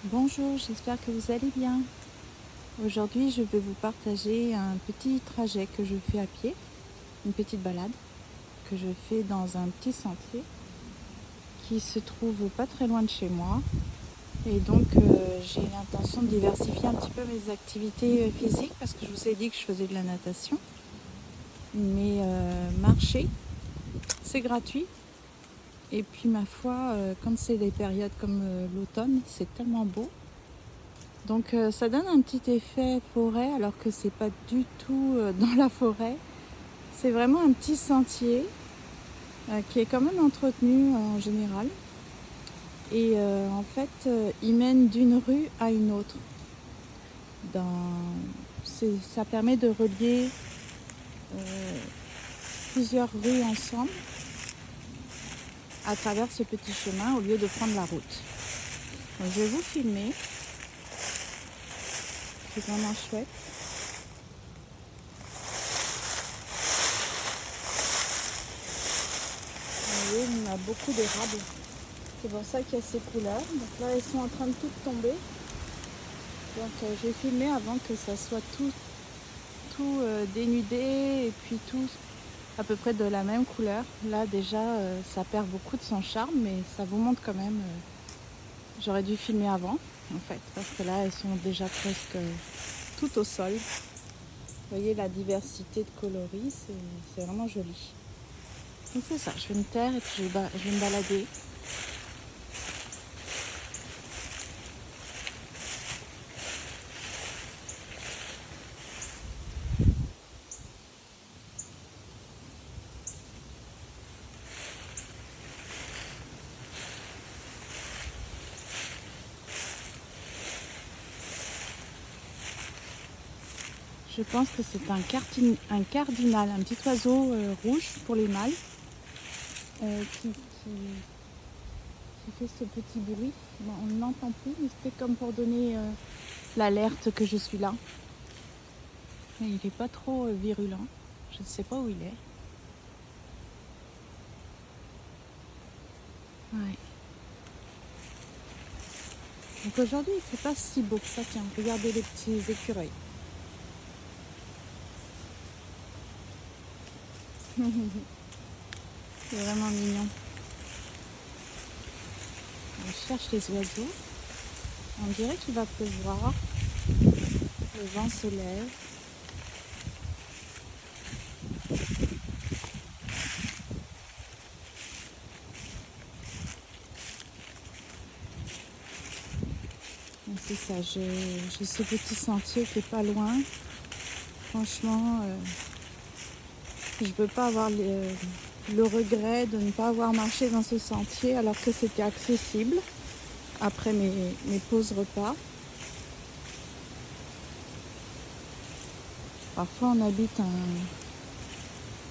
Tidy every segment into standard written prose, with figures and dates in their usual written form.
Bonjour, j'espère que vous allez bien. Aujourd'hui, je vais vous partager un petit trajet que je fais à pied, une petite balade que je fais dans un petit sentier qui se trouve pas très loin de chez moi. Et donc, j'ai l'intention de diversifier un petit peu mes activités physiques parce que je vous ai dit que je faisais de la natation. Mais marcher, c'est gratuit. Et puis, ma foi, quand c'est des périodes comme l'automne, c'est tellement beau. Donc ça donne un petit effet forêt alors que c'est pas du tout dans la forêt. C'est vraiment un petit sentier qui est quand même entretenu en général. Et en fait, il mène d'une rue à une autre. Ça permet de relier plusieurs rues ensemble à travers ce petit chemin au lieu de prendre la route. Donc, je vais vous filmer. C'est vraiment chouette. Vous voyez, il y a beaucoup d'érables. C'est pour ça qu'il y a ces couleurs. Donc là, elles sont en train de toutes tomber. Donc j'ai filmé avant que ça soit tout dénudé et puis tout à peu près de la même couleur. Là déjà, ça perd beaucoup de son charme, mais ça vous montre quand même. J'aurais dû filmer avant, en fait, parce que là, elles sont déjà presque toutes au sol. Vous voyez la diversité de coloris, c'est vraiment joli. Donc c'est ça, je vais me taire et puis je vais me balader. Je pense que c'est un cardinal, un petit oiseau rouge pour les mâles qui fait ce petit bruit. Bon, on ne l'entend plus, mais c'était comme pour donner l'alerte que je suis là. Mais il n'est pas trop virulent. Je ne sais pas où il est. Ouais. Donc aujourd'hui, il ne fait pas si beau que ça. Tiens, regardez les petits écureuils. C'est vraiment mignon. On cherche les oiseaux. On dirait qu'il va pleuvoir. Le vent se lève. Donc c'est ça, j'ai ce petit sentier qui est pas loin. Franchement, je ne peux pas avoir le regret de ne pas avoir marché dans ce sentier alors que c'était accessible après mes pauses repas. Parfois on habite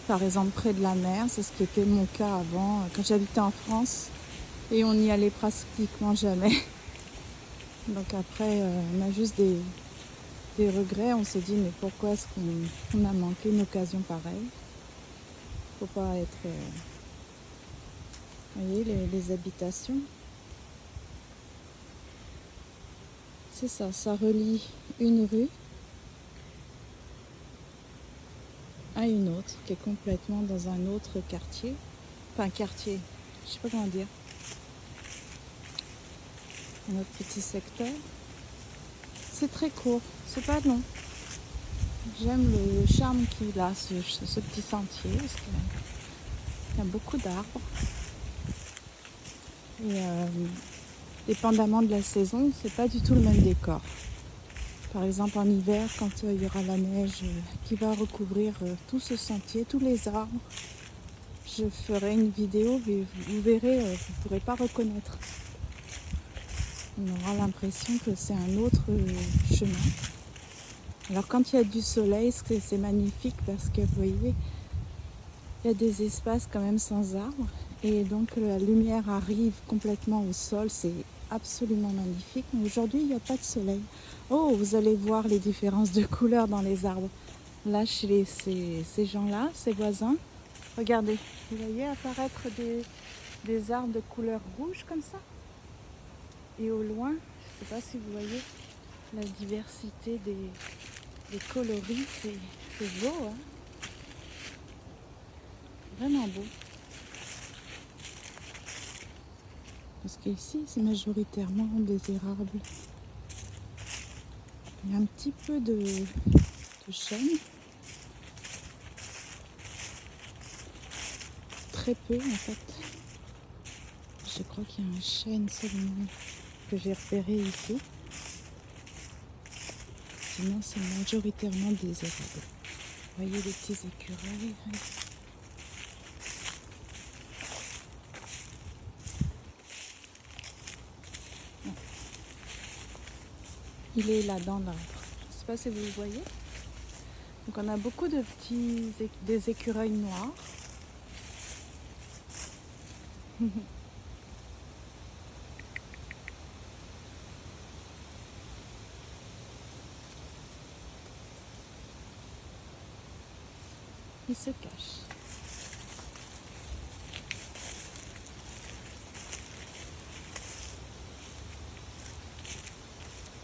par exemple près de la mer, c'est ce qui était mon cas avant quand j'habitais en France et on n'y allait pratiquement jamais. Donc après on a juste des regrets, on se dit mais pourquoi est-ce qu'on a manqué une occasion pareille? Faut pas être... vous voyez les habitations. C'est ça, ça relie une rue à une autre qui est complètement dans un autre quartier. Enfin quartier, je sais pas comment dire. Un autre petit secteur. C'est très court, c'est pas long. J'aime le charme qu'il a ce petit sentier parce qu'il y a beaucoup d'arbres. Et dépendamment de la saison, c'est pas du tout le même décor. Par exemple en hiver, quand il y aura la neige qui va recouvrir tout ce sentier, tous les arbres, je ferai une vidéo, mais vous verrez, vous ne pourrez pas reconnaître. On aura l'impression que c'est un autre chemin. Alors quand il y a du soleil, c'est magnifique parce que vous voyez, il y a des espaces quand même sans arbres. Et donc la lumière arrive complètement au sol, c'est absolument magnifique. Mais aujourd'hui, il n'y a pas de soleil. Oh, vous allez voir les différences de couleurs dans les arbres. Là, chez ces gens-là, ces voisins, regardez, vous voyez apparaître des arbres de couleur rouge comme ça. Et au loin, sais pas si vous voyez la diversité des coloris, c'est beau, hein? Vraiment beau. Parce qu'ici, c'est majoritairement des érables. Il y a un petit peu de chêne. Très peu, en fait. Je crois qu'il y a un chêne seulement que j'ai repéré ici. Sinon, c'est majoritairement des érables. Vous voyez les petits écureuils. Il est là dans l'arbre. Je ne sais pas si vous le voyez. Donc on a beaucoup de des écureuils noirs. Ils se cachent.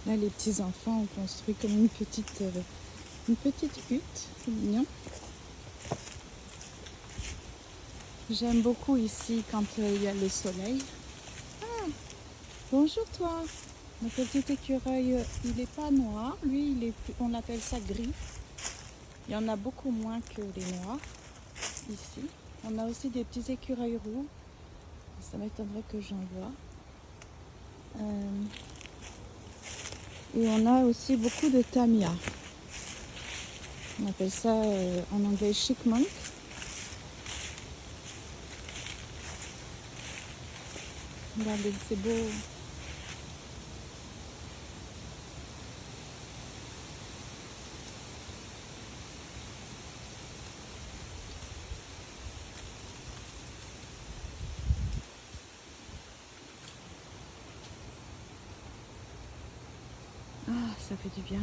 Là, les petits enfants ont construit comme une petite hutte. C'est mignon. J'aime beaucoup ici quand il y a le soleil. Ah, bonjour toi. Mon petit écureuil, il n'est pas noir. Lui, on appelle ça gris. Il y en a beaucoup moins que les noirs ici. On a aussi des petits écureuils roux. Ça m'étonnerait que j'en vois. Et on a aussi beaucoup de tamia. On appelle ça en anglais chipmunk. Regardez, c'est beau. Ah, ça fait du bien.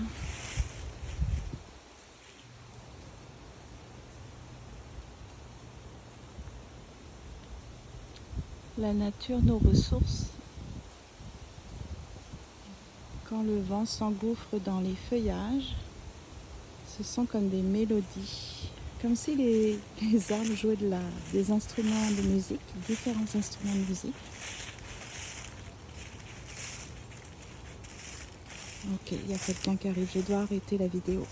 La nature nous ressource. Quand le vent s'engouffre dans les feuillages, ce sont comme des mélodies. Comme si les arbres jouaient des instruments de musique, différents instruments de musique. Ok, il y a quelqu'un qui arrive, je dois arrêter la vidéo.